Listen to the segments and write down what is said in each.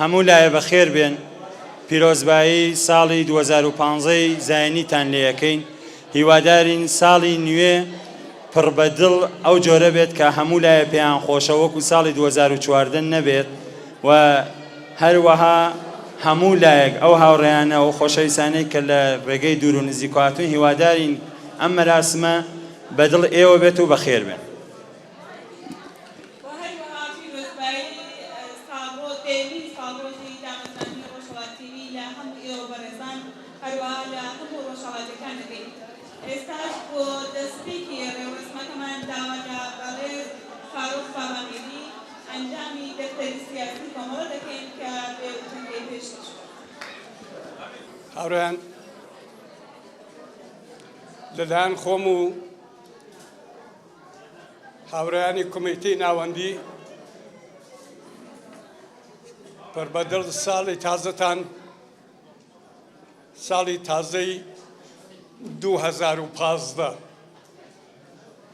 هەموو لایە بەخێر بێن. پیرۆزبایی ساڵی 2015 زاینیتان لێ یەکەین. هیوادارین ساڵی نوێ پڕبەدڵ ئەو جۆرە بێت کە هەموو لایە پێیان خۆشە وەکو ساڵی 2014 نەبێت و هەروەها هەموو لایەک ئەو هاوڕێیانە و خۆشەویستانەی کە لە ڕێگەی دوور و نزیک هاتوون هیوادارین ئەم مەراسمە بەدڵ ئێوە بێت و بەخێر بێن. ئێستاش بۆ دەستپێکی ڕێوەسمەکەمان داوادا بەڕێز فاروق فامامیری ئەنجامی دەفتەری سیاسی کۆمەڵە دەکەین کە بێوچەندەی پێشکەش. هاوڕێیان، لەلایەن خۆم و هاوڕێیانی کۆمیتەی ناوەندی پڕبەدڵ ساڵی تازەتان، ساڵی تازەی 2015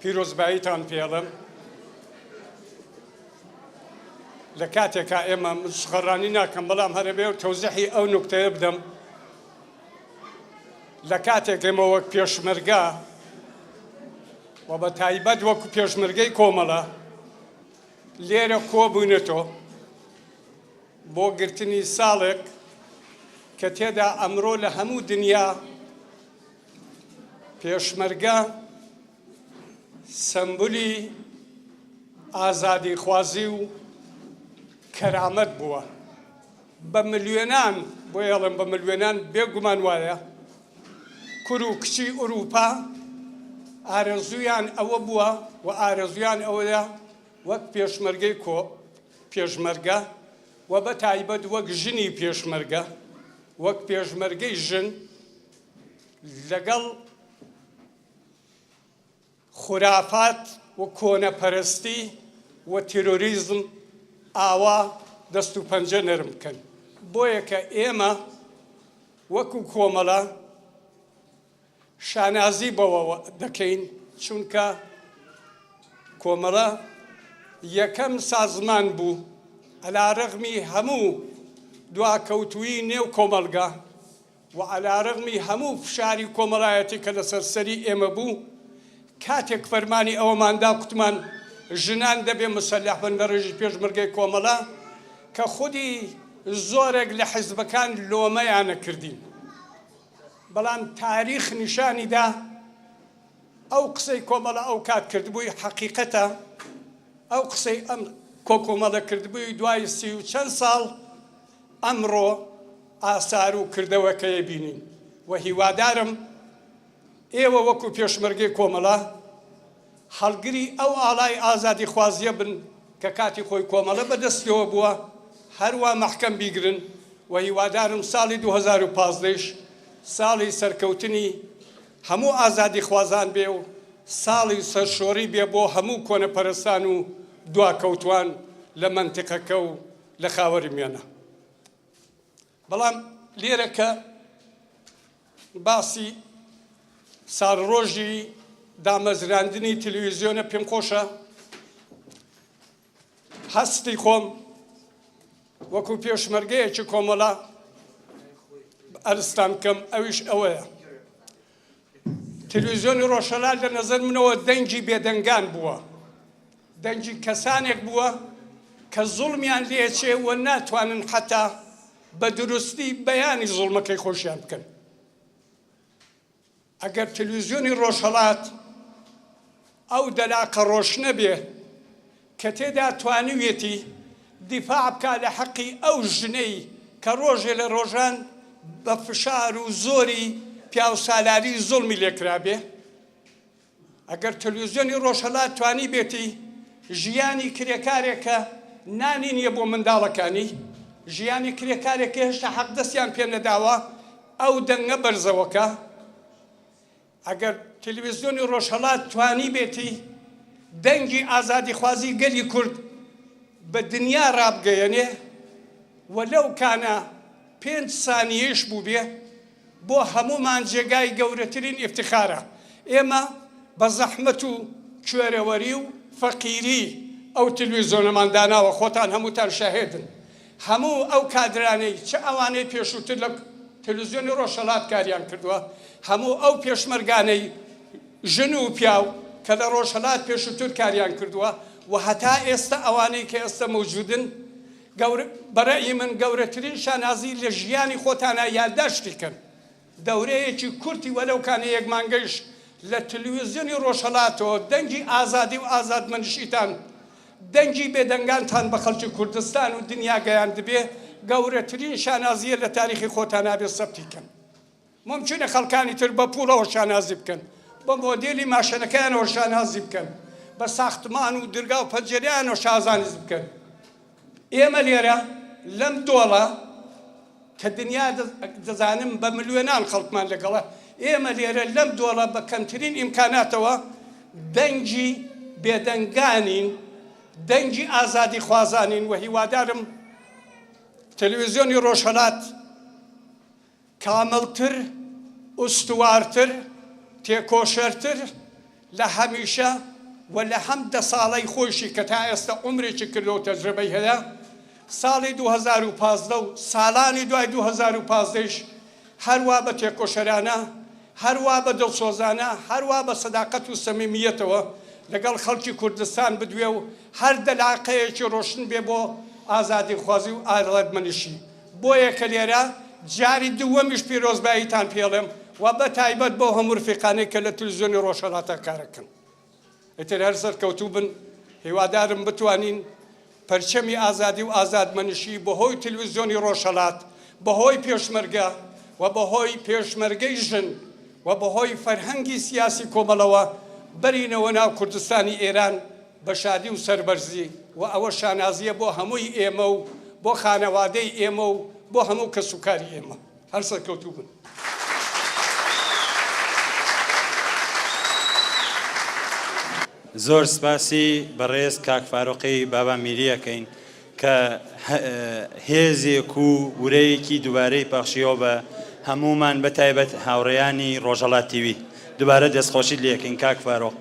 پیرۆزباییتان پێڵم. لە کاتێکا ئێمە شخەڕانی ناکەم بەڵام هەرەبێ و تەوزیحی ئەو نوکتەیە بدەم. لە کاتێک ئێمە وەک پێشمەرگە و بە تایبەت وەکو پێشمەرگەی کۆمەڵە لێرە کۆبوونێتەوە بۆ گرتنی ساڵێک کە تێدا ئەمڕۆ لە هەموو دنیا پێشمەرگە سەمبولی ئازادی خوازی و کەرامەت بووە. بە ملیۆنان بۆ ئێڵم بە ملیۆنان بێگومان وایە کوڕ و کچی ئوروپا ئارەزویان ئەوە بووە و ئارەزویان ئەوەیە وەک پێشمەرگەی پێشمەرگە و بە تایبەت وەک ژنی پێشمەرگە وەک پێشمەرگەی ژن لەگەڵ خورافات و کۆنەپەرستی و تیرۆریزم ئاوا دەست و پەنجە نەرم بکەن. بۆیە کە ئێمە وەکو کۆمەڵە شانازی بەوە دەکەین، چونکە کۆمەڵە یەکەم سازمان بوو عەلارەغمی هەموو دواکەوتووی نێو کۆمەلگا و عەلارەغمی هەموو فشاری کۆمەڵایەتی کە لەسەر سەری ئێمە بوو، کاتێک فەرمانی ئەوەماندا قوتمان ژنان دەبێ مسەلح بن لە ڕێژی پێشمەرگەی کۆمەڵە کە خودی زۆرێک لە حیزبەکان لۆمەیانە کردین. بەڵام تاریخ نیشانیدا ئەو قسەی کۆمەڵە ئەو کات کردبووی حەقیقەتە. ئەو قسەی ئەم کۆمەڵە کردبووی دوای 30 و چەند ساڵ ئەمڕۆ ئاسار و کردەوەکەیە بینین و هیوادارم ئێوە وەکو پێشمەرگەی کۆمەڵە هەڵگری ئەو ئاڵای ئازادی خوازیە بن کە کاتی خۆی کۆمەڵە بەدەستیەوە بووە، هەروە مەحکەم بیگرن و هیوادارم ساڵی 2015 ساڵی سەرکەوتنی هەموو ئازادی خوازان بێ و ساڵی سەرشۆڕی بێ بۆ هەموو کۆنەپەرستان و دواکەوتوان لە مەنتیقەکە و لە خاوەری میانە. بەڵام لێرە کە باسی ساڕۆژی دامەزراندنی تەلەڤیزیۆنە پێم خۆشە هەستی خۆم وەکو پێشمەرگەیەکی کۆمەڵە ئەرستان بکەم. ئەویش ئەوەیە تەلەڤیزیۆنی ڕۆژهەلال لە نەزەر منەوە دەنگی بێدەنگان بووە، دەنگی کەسانێک بووە کە زوڵمیان لێچێ و ناتوانن حتا بە دروستی بەیانی زوڵمەکەی خۆشیان بکەن. ئەگەر تەلەڤیزیۆنی ڕۆژهەڵات ئەو دەلاکە ڕۆشنە بێ کە تێدا توانوێتی دیفاع بکە لە حەقی ئەو ژنەی کە ڕۆژێ لە ڕۆژان بە فشار و زۆری پیاوسالاری زوڵمی لێکرابێ، ئەگەر تەلەڤیزیۆنی ڕۆژهەڵات توانی بێتی ژیانی کرێکارێکە نانی نییە بۆ منداڵەکانی، ژیانی کرێکارێکە هێشتا حەق دەستیان پێ نەداوە ئەو دەنگە بەرزەوەکە، ئەگەر تەلەڤیزیۆنی ڕۆژهەڵات توانی بێتی دەنگی ئازادی خوازی گەلی کورد بە دنیا ڕابگەیەنێ و لەو کانە 5 سانیەش بوو بێ بۆ هەمومان جێگای گەورەترین ئیفتیخارە. ئێمە بە زەحمەت و کوێرەوەری و فەقیری ئەو تەلەڤیزیۆنەمان داناوە، خۆتان هەمووتان شاهێدن. هەموو ئەو کادرانەی چه ئەوانەی پێشووتر لە تەلەڤیزیۆنی ڕۆژهەڵات کاریان کردووە، هەموو ئەو پێشمەرگانەی ژن و پیاو کە لە ڕۆژهەڵات پێشووتر کاریان کردووە و هەتا ئێستا ئەوانەی کە ئێستا مەوجودن بەرەئی من گەورەترین شانازی لە ژیانی خۆتانە یادداشتیکەن. دەورەیەکی کورتی وەلەو یەک مانگەیش لە تەلەڤیزیۆنی ڕۆژهەڵاتەوە دەنگی ئازادی و ئازادمەندیشیتان دەنگی بێدەنگانتان بە خەڵکی کوردستان و دنیا گەیاند بێ گەورەترین شانازیە لە تاریخی خۆتان نابێت سەبتیکەن. ممکنە خەڵکانی تر بە پوڵەوە شانازی بکەن، بە مۆدێلی ماشەنەکەیانەوە شانازی بکەن، بە ساختمان و دەرگا و پەنجەرەیانەوە شازانیز بکەن. ئێمە لێرە لەم دۆڵە کە دنیا دەزانم بە ملیۆنان خەڵکمان لەگەڵە، ئێمە لێرە لەم دۆڵە بە کەمترین ئیمکاناتەوە دەنگی بێدەنگانین، دەنگی ئازادی خوازانین و هیوادارم تەلەڤیزیۆنی ڕۆژهەڵات کامڵتر، ئوستوارتر، تێکۆشەرتر لە هەمیشە و لە هەم دە ساڵەی خۆشی کە تا ئێستا عومرێکی کردەوە تەجربەی هەیە، ساڵی 2015 و ساڵانی دوای 2015ش هەروە بە تێکۆشەرانە، هەروە بە دڵسۆزانە، هەروە بە سەداقەت و سەمیمیەتەوە لەگەڵ خەڵکی کوردستان بدوێ و هەر دەلاقەیەکی ڕۆشن بێ بۆ ئازادی خوازی و ئازادمەندیشی. بۆیە کە لێرە جاری دووەمیش پیرۆزباییتان پێڵێم و بە تایبەت بۆ هەموو ڕفیقانەی کە لە تەلەڤیزیۆنی ڕۆژهەڵاتە کارەکەن. ئیتر هەر سەرکەوتوو بن، هیوادارم بتوانین پەرچەمی ئازادی و ئازادمەندیشی بەهۆی تەلەڤیزیۆنی ڕۆژهەڵات، بەهۆی پێشمەرگە و بەهۆی پێشمەرگەی ژن و بەهۆی فەرهەنگی سیاسی کۆمەڵەوە بەرینەوە ناو کوردستانی ئێران بە شادی و سەربەرزی و ئەوە شانازیە بۆ هەمووی ئێمە و بۆ خانەوادەی ئێمە و بۆ هەموو کەسوکاری ئێمە. هەر سەرکەوتوو بن. زۆر سپاسی بەڕێز کاک فاروقی بابا میریەکەین کە هێزێک و ورەیەکی دووبارەی پەخشیەوە بە هەمومان بە تایبەت هاوڕێیانی ڕۆژهەڵات تیڤی. دووبارە دەستخۆشی لێکەین کاک فاروق.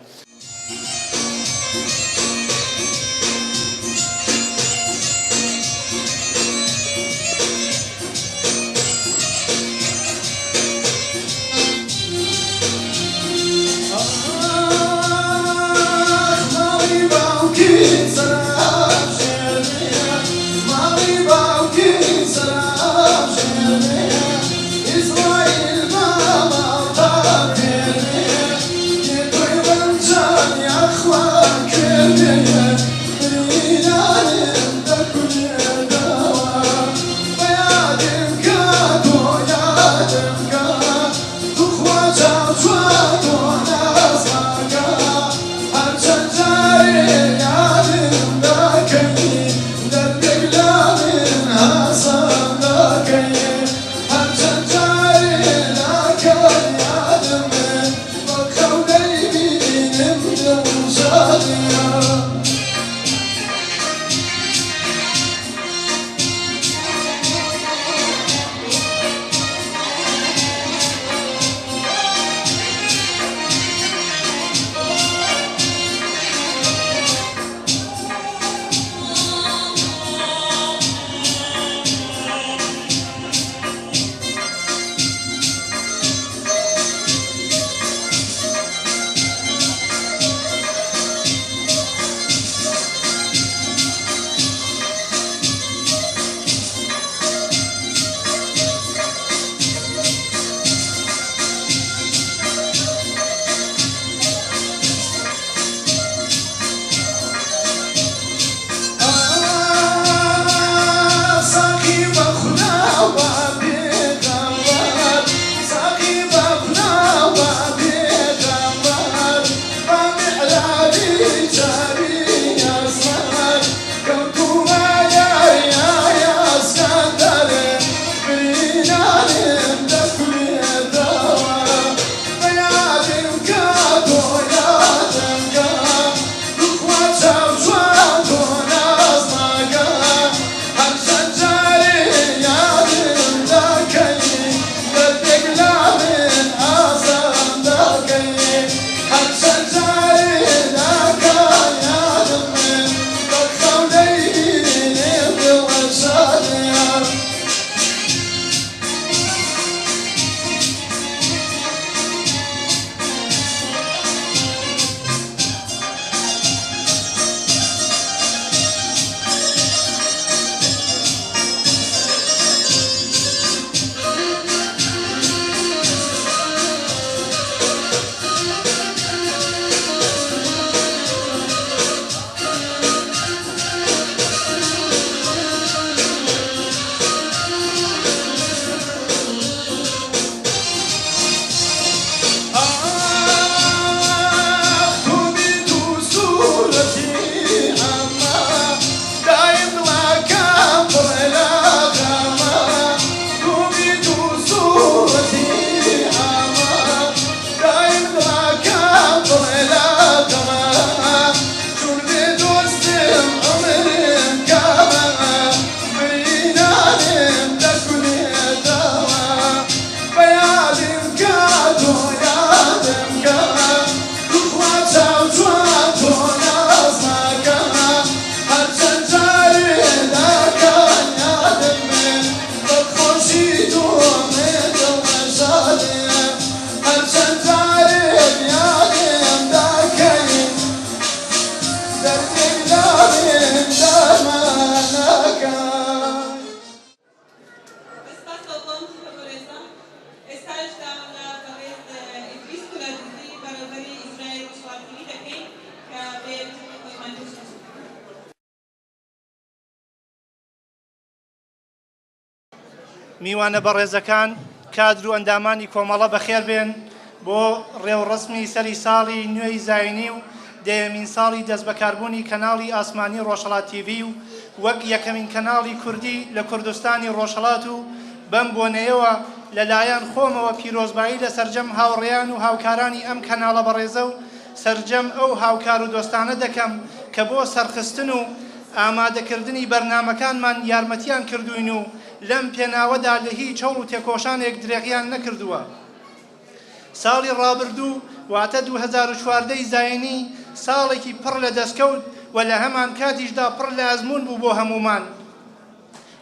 İsrail baba, میوانە بەڕێزەکان کادر و ئەندامانی کۆمەڵە بەخێر بێن بۆ ڕێوڕسمی سەری ساڵی نوێی زاینی و دەیەمین ساڵی دەست بەکاربوونی کەناڵی ئاسمانی ڕۆژهەڵات تیڤی و وەک یەکەمین کەناڵی کوردی لە کوردستانی ڕۆژهەڵات و بەم بۆنەیەوە لەلایەن خۆمەوە پیرۆزبایی لە سەرجەم هاوڕێیان و هاوکارانی ئەم کەناڵە بەڕێزە و سەرجەم ئەو هاوکار و دۆستانە دەکەم کە بۆ سەرخستن و ئامادەکردنی بەرنامەکانمان یارمەتیان کردوین و لەم پێناوەدا لە هیچ هەوڵ و تێکۆشانێک درێغیان نەکردووە. ساڵی ڕابردوو واتە 2014 زاینی ساڵێکی پڕ لە دەستکەوت و لە هەمان کاتیشدا پڕ لە ئەزمون بوو بۆ هەمومان.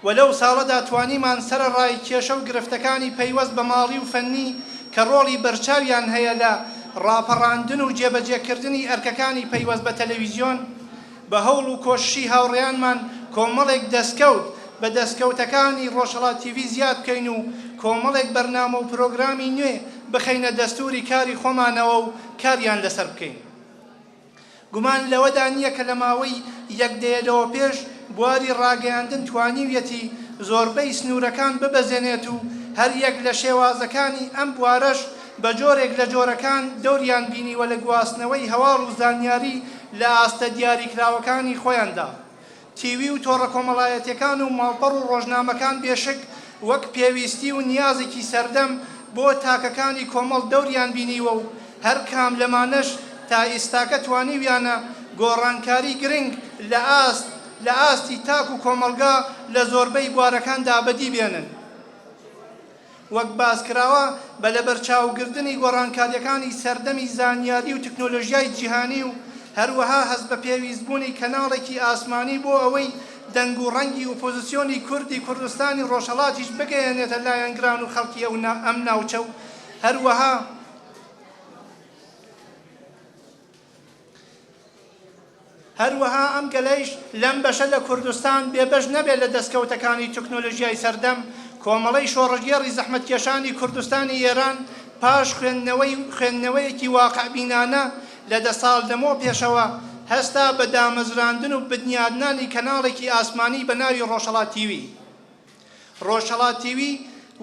وەلەو ساڵەدا توانیمان سەرڕای کێشە و گرفتەکانی پەیوەست بە ماڵی و فەنی کە ڕۆڵی بەرچاویان هەیە لە ڕاپەڕاندن و جێبەجێکردنی ئەرکەکانی پەیوەست بە تەلەڤیزیۆن بە هەوڵ و کۆششی هاوڕێیانمان کۆمەڵێک دەستکەوت بە دەستکەوتەکانی ڕۆژهەڵات تیڤی زیاد بکەین و کۆمەڵێک بەرنامە و پرۆگرامی نوێ بخەینە دەستوری کاری خۆمانەوە و کاریان لەسەر بکەین. گومان لەوەدا نییە کە لە ماوەی یەک دەیەدەوە پێش بواری ڕاگەیاندن توانیویەتی زۆربەی سنوورەکان ببەزێنێت و هەر یەک لە شێوازەکانی ئەم بوارەش بە جۆرێک لە جۆرەکان دەوریان بینیوە لە گواستنەوەی هەواڵ و زانیاری لە ئاستە دیاریکراوەکانی خۆیاندا. تیوی و تۆڕە کۆمەڵایەتیەکان و ماڵپەڕ و ڕۆژنامەکان بێشک وەک پێویستی و نیازێکی سەردەم بۆ تاکەکانی کۆمەڵ دەوریان بینیوە و هەر کام لەمانەش تا ئێستاکە توانیویانە گۆڕانکاری گرنگ لە ئاستی تاک و کۆمەڵگا لە زۆربەی بوارەکاندا بەدی بێنن. وەک باسکراوە بە لەبەرچاوگرتنی گۆڕانکاریەکانی سەردەمی زانیاری و تکنۆلۆژیای جیهانی و هەروەها هەست بە پێویستبوونی کەناڵێکی ئاسمانی بۆ ئەوەی دەنگ و ڕەنگی ئۆپۆزیسیۆنی کوردی کوردستانی ڕۆژهەڵاتیش بگەیەنێتە لایەنگران و خەڵکی ئەم ناوچە و هەروەها ئەم گەلەیش لەم بەشە لە کوردستان بێبەش نەبێت لە دەستکەوتەکانی تکنۆلۆژیای سەردەم کۆمەڵەی شۆڕژگێڕی زەحمەتکێشانی کوردستانی ئێران پاش خوێندنەوەیەکی واقعبینانە لە 10 ساڵ لەمەوە پێشەوە هەستا بە دامەزراندن و بنیادنانی کەناڵێکی ئاسمانی بە ناوی ڕۆژهەڵات تیڤی. ڕۆژهەڵات تیڤی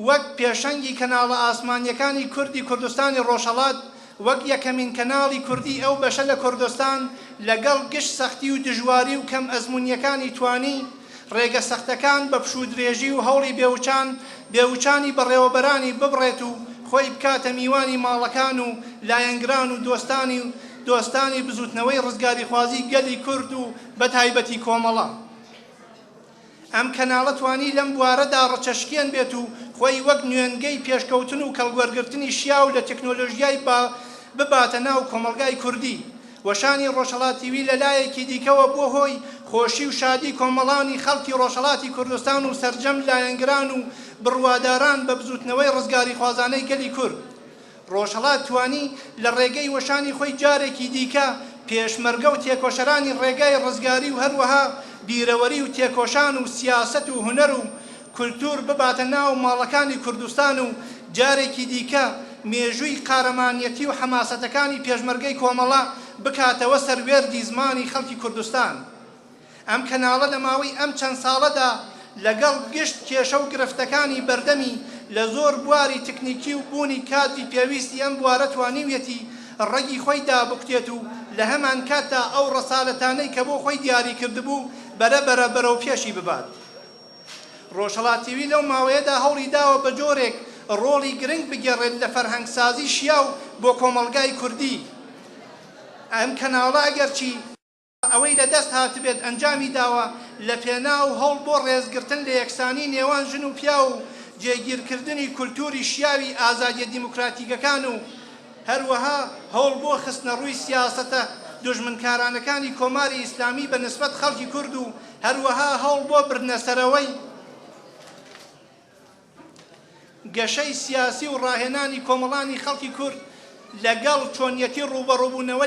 وەک پێشەنگی کەناڵە ئاسمانیەکانی کوردی کوردستانی ڕۆژهەڵات وەک یەکەمین کەناڵی کوردی ئەو بەشە لە کوردستان لەگەڵ گشت سەختی و دژواری و کەم ئەزمونیەکانی توانی ڕێگە سەختەکان بە پشودرێژی و هەوڵی بێوچانی بەڕێوەبەرانی ببڕێت و خۆی بکاتە میوانی ماڵەکان و لایەنگران و دۆستانی بزوتنەوەی ڕزگاری خوازی گەلی کورد و بە تایبەتی کۆمەڵە. ئەم کەناڵە توانی لەم بوارەدا ڕەچەشکێن بێت و خۆی وەک نوێنگەی پێشکەوتن و کەڵگوەرگرتنی شیا و لە تەکنۆلۆژیای بباتە ناو کۆمەلگای کوردی. وەشانی ڕۆژهەڵات تیڤی لەلایەکی دیکەوە بۆ هۆی خۆشی و شادی کۆمەڵانی خەڵکی ڕۆژهەڵاتی کوردستان و سەرجەم لایەنگران و بڕواداران بە بزوتنەوەی ڕزگاری خوازانەی گەلی کورد. ڕۆژهەڵات توانی لە ڕێگەی وەشانی خۆی جارێکی دیکە پێشمەرگە و تێکۆشەرانی ڕێگای ڕزگاری و هەروەها بیرەوەری و تێکۆشان و سیاسەت و هونەر و کولتور بباتە ناو ماڵەکانی کوردستان و جارێکی دیکە مێژووی قارەمانیەتی و حەماسەتەکانی پێشمەرگەی کۆمەڵە بکاتەوە سەروێردی زمانی خەڵکی کوردستان. ئەم کەناڵە لە ماوەی ئەم چەند ساڵەدا لەگەڵ گشت کێشە و گرفتەکانی بەردەمی لە زۆر بواری تکنیکی و بوونی کادری پێویستی ئەم بوارە توانیویەتی ڕێگی خۆی دابکتێت و لە هەمان کاتدا ئەو ڕەسالەتانەی کە بۆ خۆی دیاری کردبوو بەرەو پێشی ببات. ڕۆژهەڵات تیڤی لەو ماوەیەدا هەوڵی داوە بە جۆرێک ڕۆڵی گرنگ بگێڕێت لە فەرهەنگسازی شیا و بۆ کۆمەڵگای کوردی. ئەم کەناڵە ئەگەرچی ئەوەی لە دەست هاتبێت ئەنجامی داوە لە پێناو هەوڵ بۆ ڕێزگرتن لە یەکسانی نێوان ژن و پیا و جێگیرکردنی کولتوری شیاوی ئازادیە دیموکراتیکەکان و هەروەها هەوڵ بۆ خستنە ڕووی سیاسەتە دژمنکارانەکانی کۆماری ئیسلامی بە نسبەت خەڵکی کورد و هەروەها هەوڵ بۆ بردنەسەرەوەی گەشەی سیاسی و ڕاهێنانی کۆمەڵانی خەڵکی کورد لەگەڵ چۆنیەتی ڕوبەڕووبوونەوە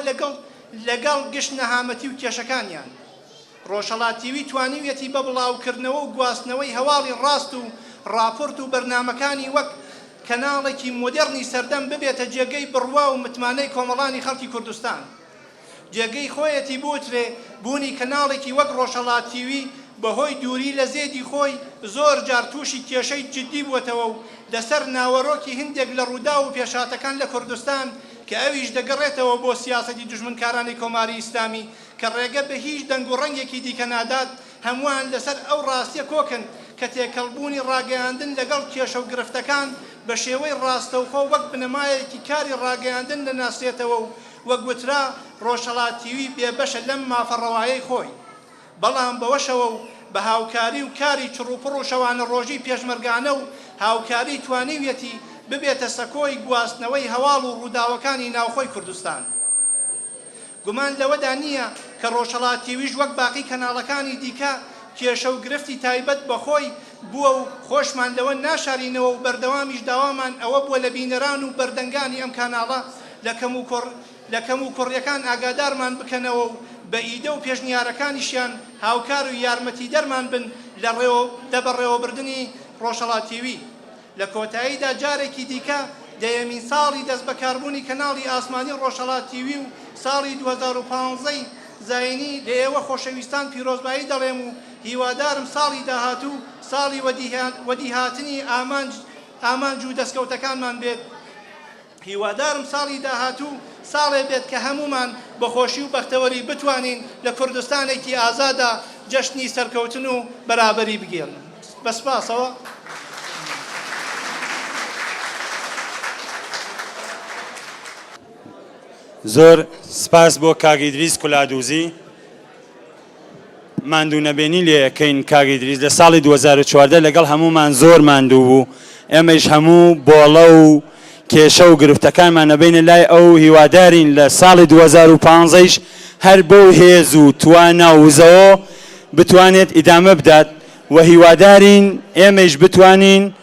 لەگەڵ گشت نەهامەتی و کێشەکانیان. ڕۆژهەڵات تیڤی توانیویەتی بە بڵاوکردنەوە و گواستنەوەی هەواڵی ڕاست و راپۆرت و بەرنامەکانی وەک کەناڵێکی مۆدێرنی سەردەم ببێتە جێگەی بڕوا و متمانەی کۆمەڵانی خەڵکی کوردستان. جێگەی خۆیەتی بوترێ بوونی کەناڵێکی وەک ڕۆژهەڵات تیڤی بەهۆی دووری لە زێدی خۆی زۆر جار تووشی کێشەی جددی بووەتەوە و لەسەر ناوەڕۆکی هەندێک لە ڕوودا و پێشاتەکان لە کوردستان کە ئەویش دەگەڕێتەوە بۆ سیاسەتی دژمنکارانی کۆماری ئیسلامی کە ڕێگە بە هیچ دەنگ و ڕەنگێکی دیکە نادات هەمووان لەسەر ئەو ڕاستیە کۆکن کە تێکەڵبوونی ڕاگەیاندن لەگەڵ کێشە و گرفتەکان بە شێوەی ڕاستەوخۆ وەک بنەمایەکی کاری ڕاگەیاندن دەناسرێتەوە و وەک گوترا ڕۆژهەڵاتیوی بێبەشە لەم مافەڕەوایەی خۆی بەڵام بەوەشەوە و بە هاوکاری و کاری چڕوپڕ و شەوانە ڕۆژی پێشمەرگانە و هاوکاری توانیویەتی ببێتە سەکۆی گواستنەوەی هەواڵ و ڕووداوەکانی ناوخۆی کوردستان. گومان لەوەدا نییە کە ڕۆژهەڵاتیویش وەک باقی کەناڵەکانی دیکە کێشە و گرفتی تایبەت بەخۆی بووە و خۆشمان لەوە ناشارینەوە و بەردەوامیش داوامان ئەوە بووە لە بینەران و بەردەنگانی ئەم کاناڵە لە کەم و کوڕیەکان ئاگادارمان بکەنەوە و بە ئیدە و پێشنیارەکانیشیان هاوکار و یارمەتی دەرمان بن لە بەڕێوەبردنی ڕۆژهەڵاتیوی. لە کۆتاییدا جارێکی دیکە دەیەمین ساڵی دەست بەکاربوونی کەناڵی ئاسمانی ڕۆژهەڵاتیوی و ساڵی 2015 زاینی لە ئێوە خۆشەویستان پیرۆزبایی دەڵێم و هیوادارم ساڵی داهاتوو ساڵی وەدیهاتنی ئامانج و دەستکەوتەکانمان بێت. هیوادارم ساڵی داهاتوو ساڵێ بێت کە هەمومان بەخۆشی و بەختەوەری بتوانین لە کوردستانێکی ئازادا جەشنی سەرکەوتن و بەرابەری بگێڕن. بەسپاسەوە. زۆر سپاس بۆ کاک ئیدریس کولادووزی. ماندوو نەبێنی لێ یەکەین کاک ئیدریس لە ساڵی 2014 لەگەڵ هەمومان زۆر ماندوو بوو. ئێمەش هەموو بۆڵە و کێشە و گرفتەکانمان نەبینە لای ئەو هیوادارین لە ساڵی 2015ش هەر بەو هێز و توانە وزەوە بتوانێت ئیدامە بدات و هیوادارین ئێمەش بتوانین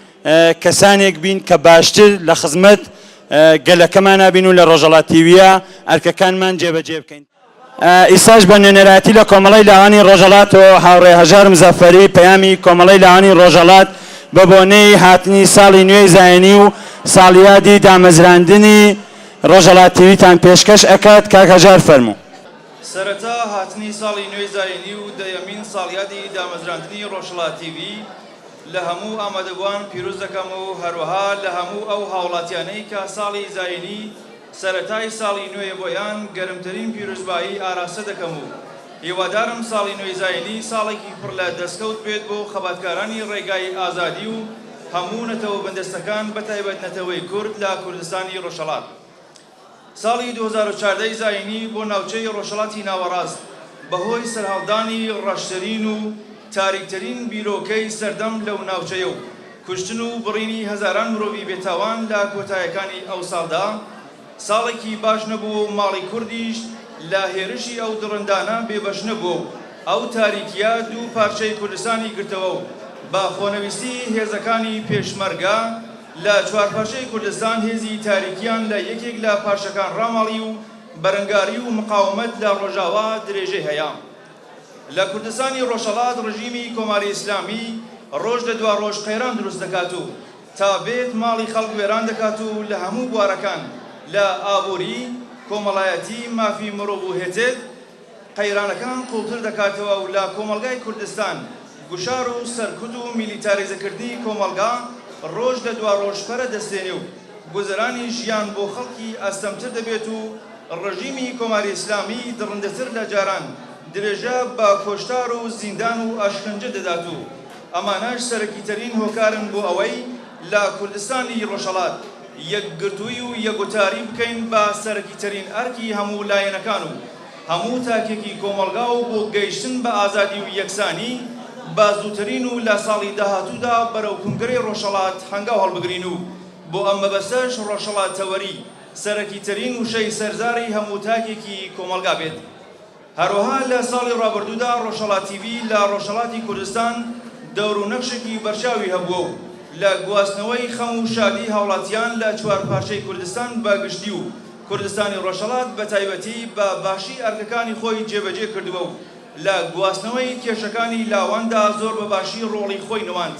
کەسانێک بین کە باشتر لە خزمەت گەلەکەمان نابین و لە ڕۆژهەڵاتیویە ئەرکەکانمان جێبەجێ بکەین. ئیساش بە نوێنەراتی لە کۆمەڵی لاوانی ڕۆژهەڵات و هاوڕێ هەژار مزەفەری پەیامی کۆمەڵی لاوانی ڕۆژهەڵات بە بۆنەی هاتنی ساڵی نوێی زایێنی و ساڵیادی دامەزراندنی ڕۆژهەڵاتیویتان پێشکەش ئەکات. کاک هەژار فەرموو. سەرەتا هاتنی ساڵی نوێی زایێنی و دەیەمین ساڵیادی دامەزراندنی ڕۆژهەڵاتیوی لە هەموو ئامادەبووان پیرۆز دەکەم و هەروەها لە هەموو ئەو هاوڵاتیانەی کە ساڵی زایێنی سەرەتای ساڵی نوێی بۆیان گەرمترین پیرۆزبایی ئاراستە دەکەم و هیوادارم ساڵی نوێی زایێنی ساڵێکی پڕ لە دەستکەوت بێت بۆ خەباتکارانی ڕێگای ئازادی و هەموو نەتەوە بەندەستەکان بەتایبەت نەتەوەی کورد لە کوردستانی ڕۆژهەڵات. ساڵی 2014 زایێنی بۆ ناوچەی ڕۆژهەڵاتی ناوەڕاست بەهۆی سەرهەڵدانی ڕەشترین و تاریکترین بیرۆکەی سەردەم لەو ناوچەیە و کوشتن و بڕینی هەزاران مرۆڤی بێتاوان لە کۆتایەکانی ئەو ساڵدا ساڵێکی باش نەبوو و ماڵی کوردیش لە هێرشی ئەو دڕندانە بێبەش نەبوو. ئەو تاریکیە دوو پارچەی کوردستانی گرتەوە و بە خۆنەویستی هێزەکانی پێشمەرگە لە چوار پارچەی کوردستان هێزی تاریکیان لە یەکێک لە پارچەکان ڕاماڵی و بەرەنگاری و مقاومەت لە ڕۆژاوا درێژەی هەیە. لە کوردستانی ڕۆژهەڵات ڕژیمی کۆماری ئیسلامی ڕۆژ لە دوا ڕۆژ قەیران دروست دەکات و تا بێت ماڵی خەڵک وێران دەکات و لە هەموو بوارەکان لە ئابووری کۆمەڵایەتی مافی مرۆڤ و هێتێت قەیرانەکان قوڵتر دەکاتەوە و لە کۆمەلگای کوردستان گوشار و سەرکوت و میلیتاریزەکردنی کۆمەلگا ڕۆژ لە دوا ڕۆژ پەرە دەستێنێ و گوزەرانی ژیان بۆ خەڵکی ئەستەمتر دەبێت و ڕژیمی کۆماری ئیسلامی دڕندەتر لە جاران درێژە بە کۆشتار و زیندان و ئاشکنجە دەدات و ئەمانەش سەرەکیترین هۆکارن بۆ ئەوەی لە کوردستانی ڕۆژهەڵات یەکگرتووی و یەکگوتاری بکەین بە سەرەکیترین ئەرکی هەموو لایەنەکان و هەموو تاکێکی کۆمەلگا و بۆ گەیشتن بە ئازادی و یەکسانی بە زووترین و لە ساڵی داهاتوودا بەرەو کنگرەی ڕۆژهەڵات هەنگاو هەڵبگرین و بۆ ئەم مەبەستەش ڕۆژهەڵاتەوەری سەرەکیترین وشەی سەرزاری هەموو تاکێکی کۆمەلگا بێت. هەروەها لە ساڵی ڕابردوودا ڕۆژهەڵاتیوی لە ڕۆژهەڵاتی کوردستان دەور و نەخشێکی بەرچاوی هەبووە و لە گواستنەوەی خەم و شادی هاوڵاتیان لە چوار پارچەی کوردستان بەگشتی و کوردستانی ڕۆژهەڵات بە تایبەتی بە باشی ئەرکەکانی خۆی جێبەجێ کردووە و لە گواستنەوەی کێشەکانی لاواندا زۆر بە باشی ڕۆڵی خۆی نواند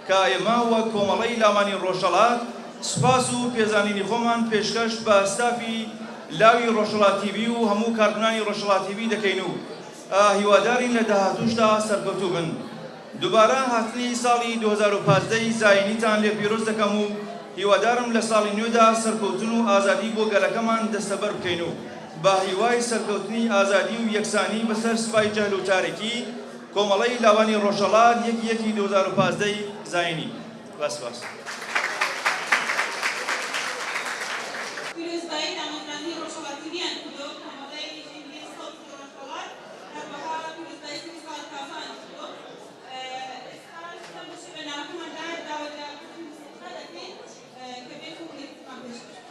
کە ئێمە وە کۆمەڵەی لاوانی ڕۆژهەڵات سوپاس و پێزانینی خۆمان پێشکەش بە ستافی لاوی ڕۆژهەڵاتیوی و هەموو کارکنانی ڕۆژهەڵاتیوی دەکەین و هیوادارین لە داهاتووشدا سەرکەوتوو بن. دووبارە هاتنی ساڵی 2015 زاینیتان لێ پیرۆز دەکەم و هیوادارم لە ساڵی نوێدا سەرکەوتن و ئازادی بۆ گەلەکەمان دەستەبەر بکەین و با هیوای سەرکەوتنی ئازادی و یەکسانی بەسەر سوپای جەهل و تارێکی کۆمەڵەی لاوانی ڕۆژهەڵات 1/1/2015 زاینی. بەس. پیرۆزبایی دامەزراندنی ڕۆژهەڵاتییان کردو کۆمەڵەی ژینگەی سەد ڕۆژهەڵات هەروەها پیرۆزبایی سەد ساڵ کافان کردو. ئێستاش لەم بەشە بە ناوخۆمەدا داوا لە مستەفا دەکەین کە بێت و لێتمان پێش بچێت.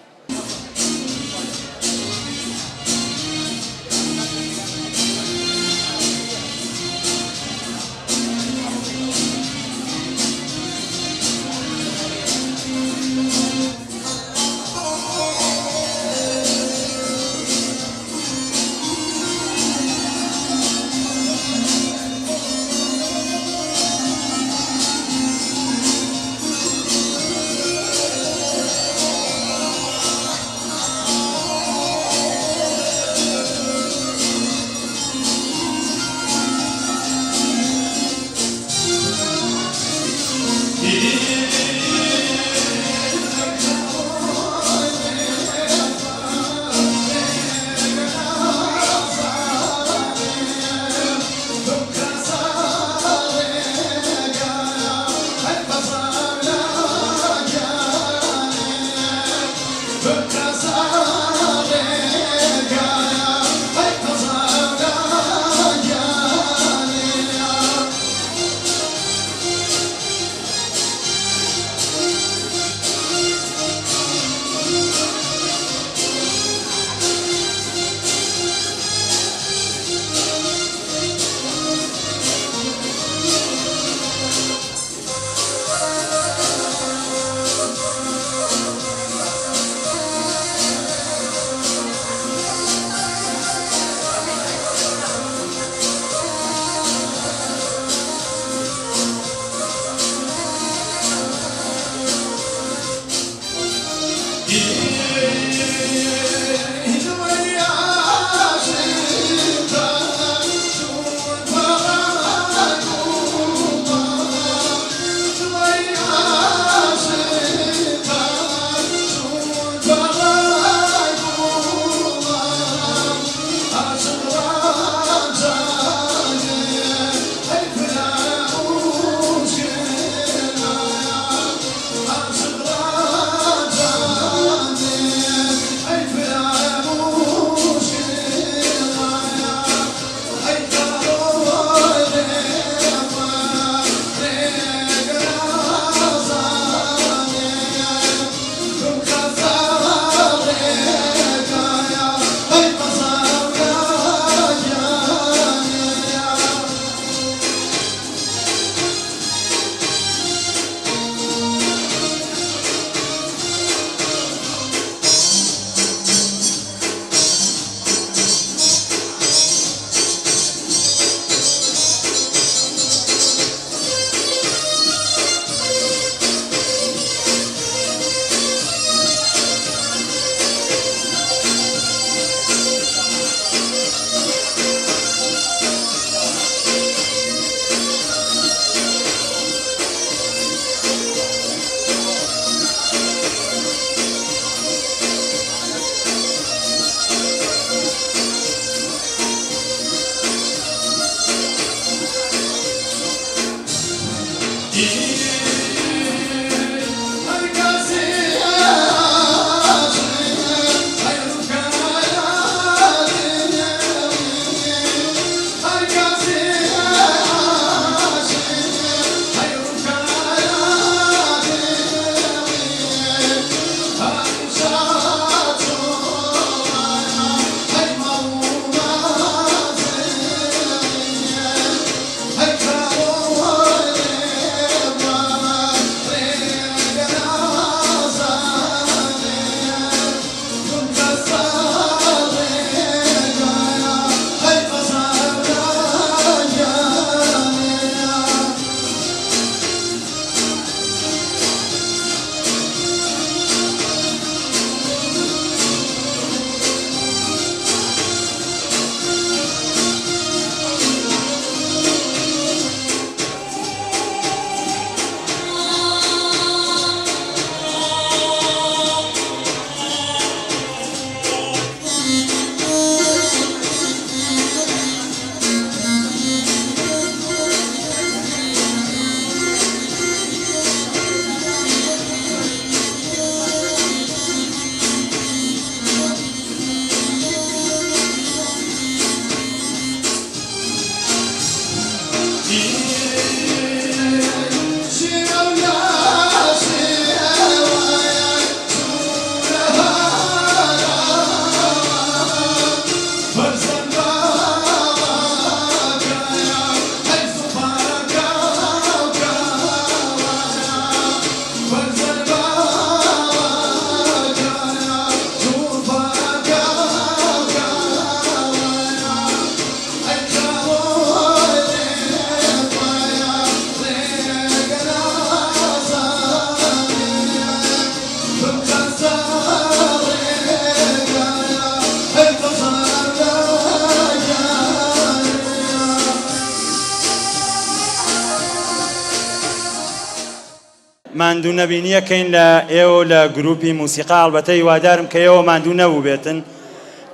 ماندوو نەبینیەکەین لە ئێوە لە گروپی موسیقا ئەڵبەتە هیوادارم کە ئێوە ماندوو نەبوو بێتن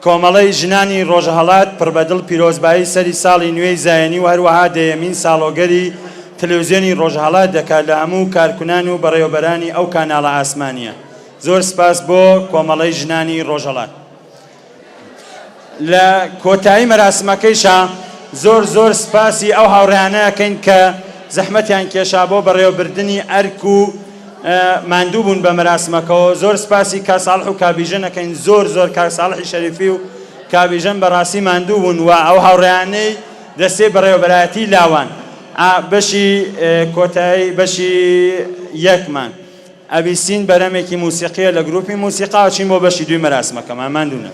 کۆمەڵەی ژنانی ڕۆژهەڵات پڕبەدڵ پیرۆزبایی سەری ساڵی نوێی زایێنی و هەروەها دەیەمین ساڵۆگەری تەلەڤیزیۆنی ڕۆژهەڵات دەکات لە هەموو کارکونان و بەڕێوەبەرانی ئەو کاناڵە ئاسمانیە. زۆر سپاس بۆ کۆمەڵەی ژنانی ڕۆژهەڵات. لە کۆتایی مەراسمەکەیشە زۆر سپاسی ئەو هاوڕێیانەکەین کە زەحمەتیان کێشا بۆ بەڕێوەبردننی ئەرک و ماندوو بوون بە مەراسمەکەەوە. زۆر سپاسی کاساڵح و کابیژەنەکەین زۆر کاساڵحی شەریفی و کابیژەن بەڕاستی ماندوو بوون و ئەو هاوڕێیانەی دەستێ بەڕێوەبەرایەتی لاوان. بەشی کۆتایی بەشی یەکمان ئەبیسین بەرەمێکی موسیقیە لە گروپی موسیقا چین بۆ بەشی دوی مەراسمەکەمان ماندوونە.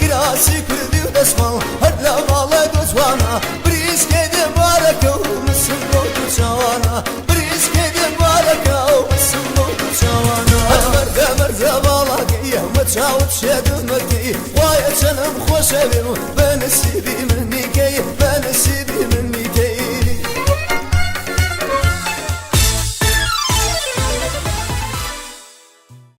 گراسی کردی و دەسماڵ هەر لە ماڵە دۆجوانە بریسکێ دێبارەکە و مسم بۆ دوو چاوانە بریسکێ دێبارەکە و مسم بۆ دوو چاوانە مەرگە مەرگە باڵاگەی هەمە چاوت شێدمەکەی وایە چەنم خۆشەوێ و بە نسیبی منی